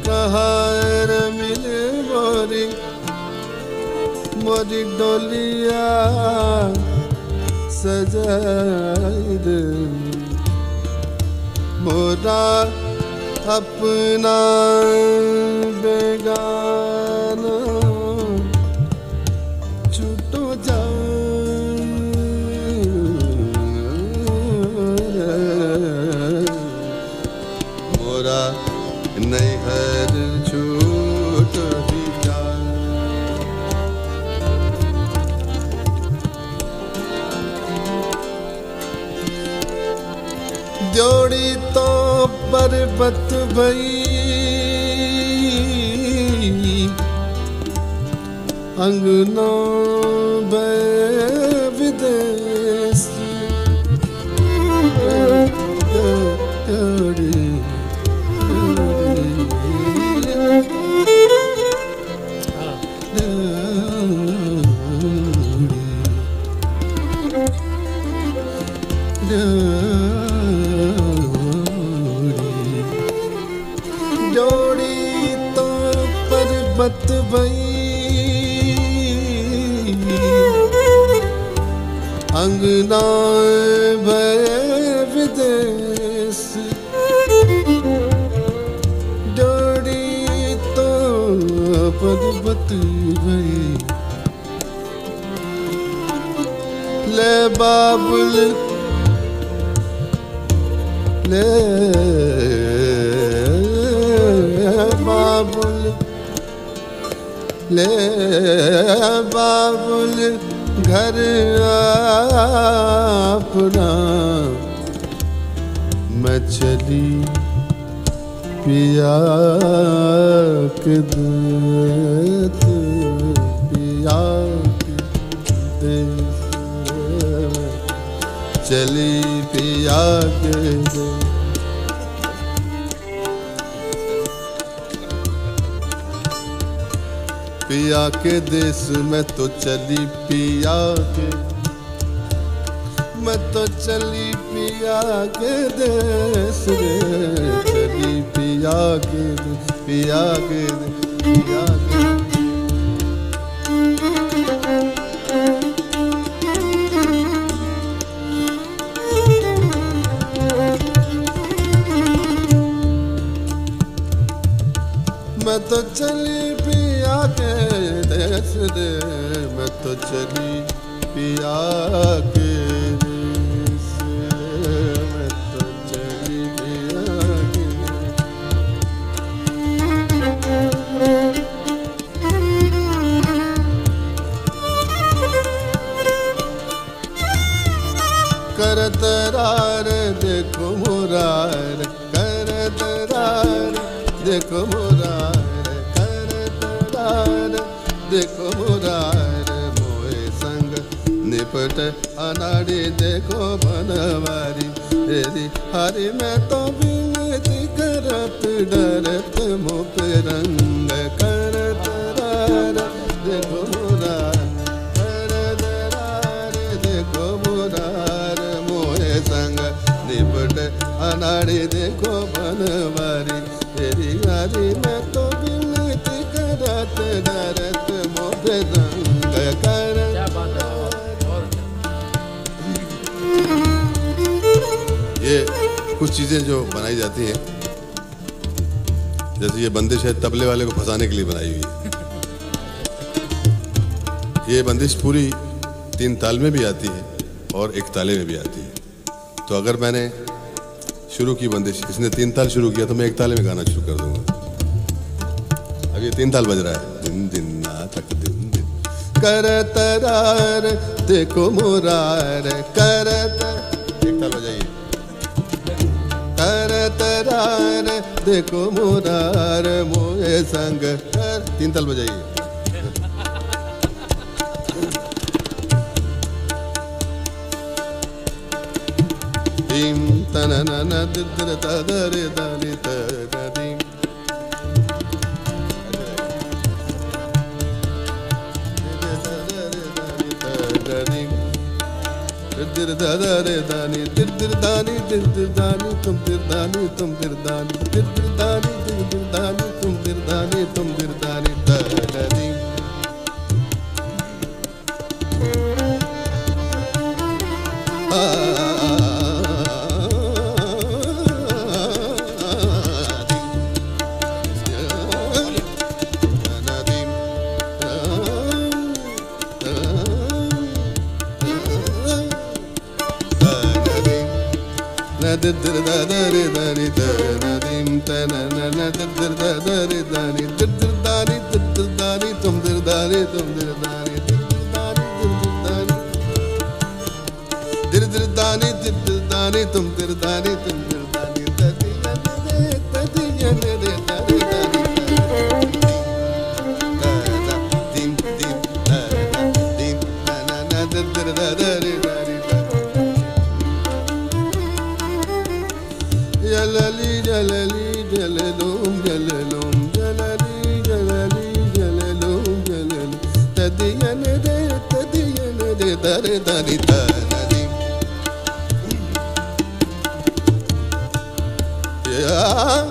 कहार मिले मोरी मोरी डोलिया सजाई दे, मोरा अपना बेगाना छूटो जा। मोरा नहीं हर छूट ही जा। जोड़ी तो पर्वत भई अंगना बे विदेश जोड़ी तो पर्वत भई अंगना भय विदेश, जोड़ी तो पर्वत भई ले बाबुल ले बाबुल ले बाबुल घर अपना मैं चली पिया के देश, पिया के देश में चली पिया के देश। पिया के देश में तो चली पिया के, मैं तो चली पिया के देश रे, चली पिया के देश, पिया के देश, पिया के मैं तो चली पिया के देश रे, मैं तो चली पिया के देश, मैं तो चली पिया के। करतरार देखो मुरार, करतरार देखो मुरार, करतरार देखो मुरार, मोए संग निपट अनाड़ी देखो बनवारी। तेरी हरि में तो विनती करत डरत मुख रंग, करतरार देखो मुरार, करतरार देखो मुरार, मोए संग निपट अनाड़ी देखो बनवारी। तेरी हरि में तो विनती करत डरत मुख रंग, कर। ये कुछ चीजें जो बनाई जाती हैं, जैसे ये बंदिश है तबले वाले को फंसाने के लिए बनाई हुई है। ये बंदिश पूरी 3 ताल में भी आती है और 1 ताले में भी आती है। तो अगर मैंने शुरू की बंदिश, इसने 3 ताल शुरू किया तो मैं 1 ताले में गाना शुरू कर दूंगा। अब ये 3 ताल बज रहा है, दिन दिन ना तक दिन दिन। करतरार देखो मुरार, करत 1 ताल बजाइए। करतरार देखो मुरार, मोए संग कर। 3 ताल बजाइए। dim tanana didra tadare dani tadadim dir dadare dani dir dani tum dir dani tum dir dani dir dani tum dir dani tum dir dani tadadim dir dadare dani tadadim tanana dir dadare dani dir dani tum dir dani tum dir dani dir dani tum dir dani tum dir dani tadiya ne de dani dim dim dim tanana dir dadare dani jalali jalali jalalum jalalum jalali jalali jalalum jalalum tadiya ne de dare dani tadadi yeah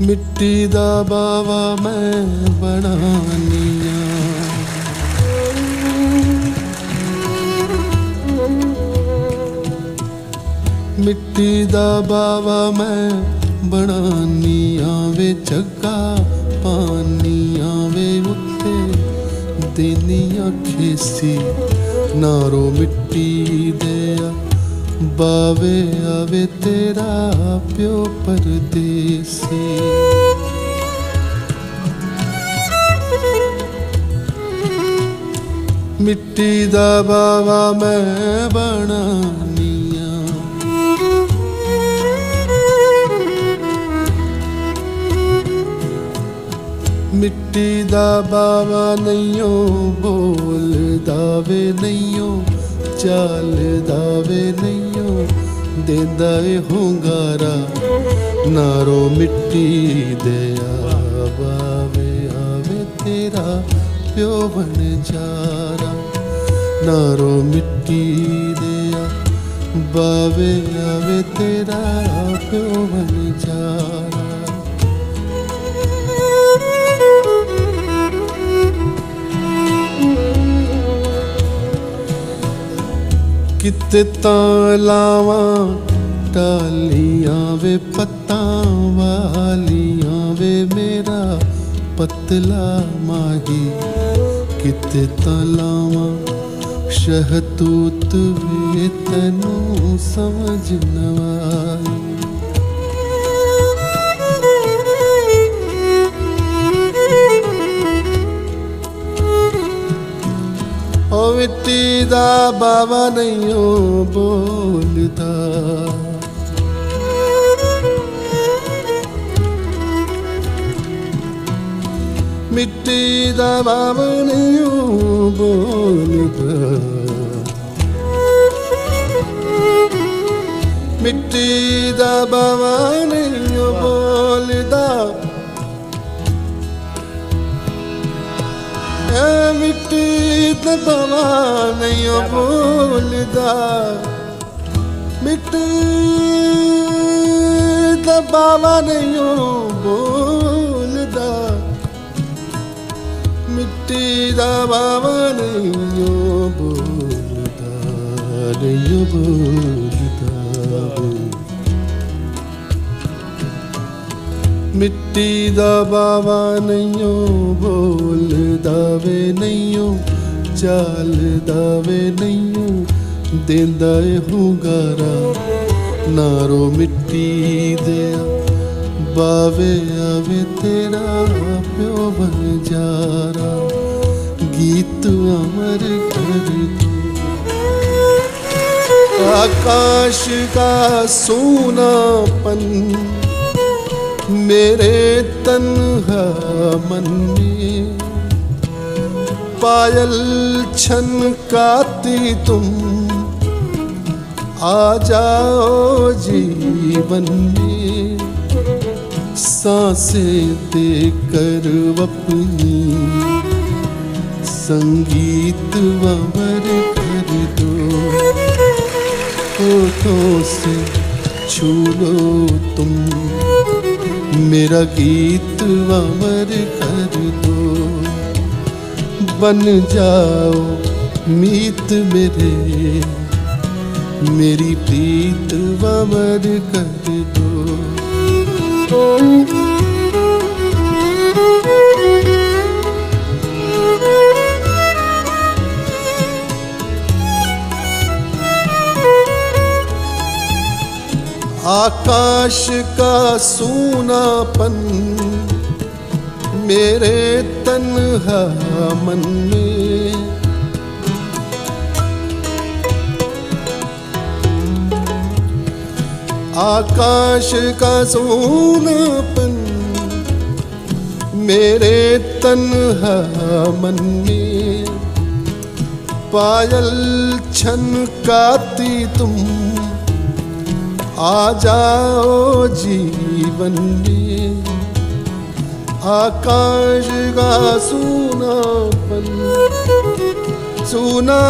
मिट्टी दा बावा मैं बनानिया मिट्टी दा बावा मैं बनानी आवे जग्गा पानी आवे उत्ते देनिया खेसी नारो मिट्टी देया बावे आवे तेरा प्यो परदेसी। मिट्टी दा बावा मैं बनानिया मिट्टी दा बावा नैयो बोल दावे नैयो चाल दावे नैयो देंदा होंगारा नारो मिट्टी दया बावे आवे तेरा प्यो बन जारा नारो मिट्टी दया बावे आवे तेरा प्यो बन जारा। किते तालावा टालियां वे पत्ता वालियां वे मेरा पतला माही किते तालावा शहतूत वे तनू समझ नवाई। ओ मिट्टी दा बाबा नहीं बोलता मिट्टी दा बाबा नहीं बोलता मिट्टी दा बाबा नहीं बोलता मिट्टी दा बाबा नहीं बोलता मिट्टी दा बाबा नहीं बोलता मिट्टी दा बाबा नहीं बोलता नहीं बोलता मिट्टी दा बाबा नहीं बोल दावे नहीं चाल दावे नहीं देंदा होंगारा नारो मिट्टी दया बावे आवे तेरा प्यो बन जारा गीत अमर कर दो। आकाश का सोनापन मेरे तन्हा मन में पायल छनकाती तुम आ जाओ जीवन में सांसें देकर अपनी संगीत अमर कर दो। होठों से छू लो तुम मेरा गीत अमर कर दो बन जाओ मीत मेरे मेरी प्रीत अमर कर दो। आकाश का सूनापन मेरे तन्हा मन में आकाश का सूनापन मेरे तन्हा मन में पायल छनकाती तुम आ जाओ जीवन में आकाश का सूनापन सुना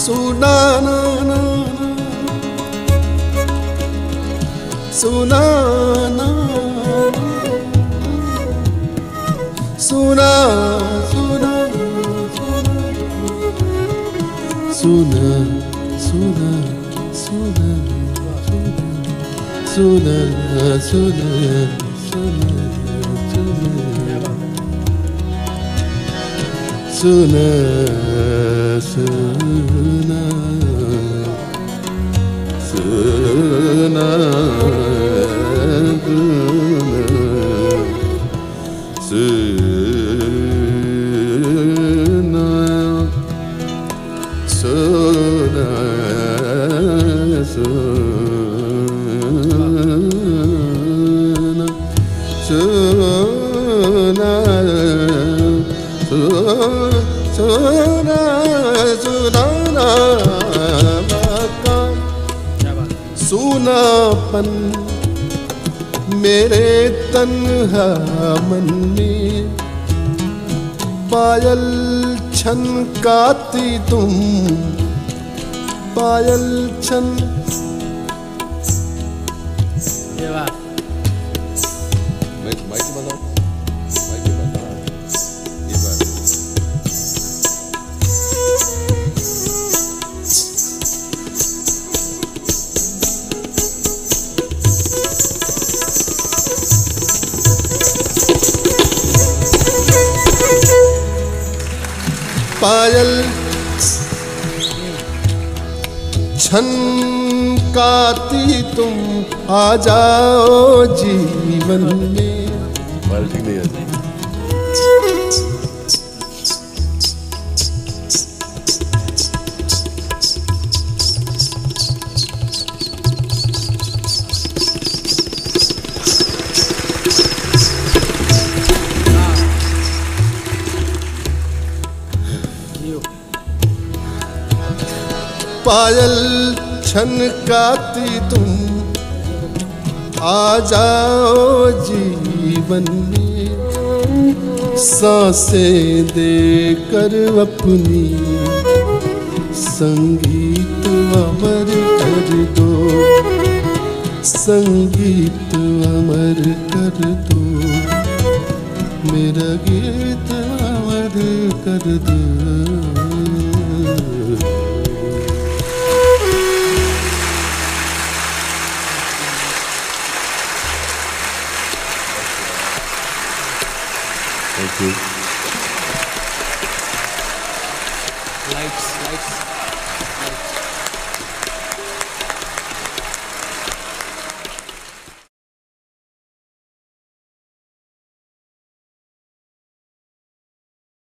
सुना ना ना सुना ना सुना सुना सुना सुना सुना सुना सुना सुना सुना सुना सुनापन मेरे तन्हा मन में पायल छनकाती तुम पायल छन माइक बनाओ माइक बनाओ ये बात पायल छनकाती तुम आ जाओ जीवन में बाल ठीक नहीं आती पायल छनकाती तुम आ जाओ जीवन में सांसें देकर अपनी संगीत अमर कर दो संगीत अमर कर दो मेरा गीत अमर कर दो Thank you. Lights.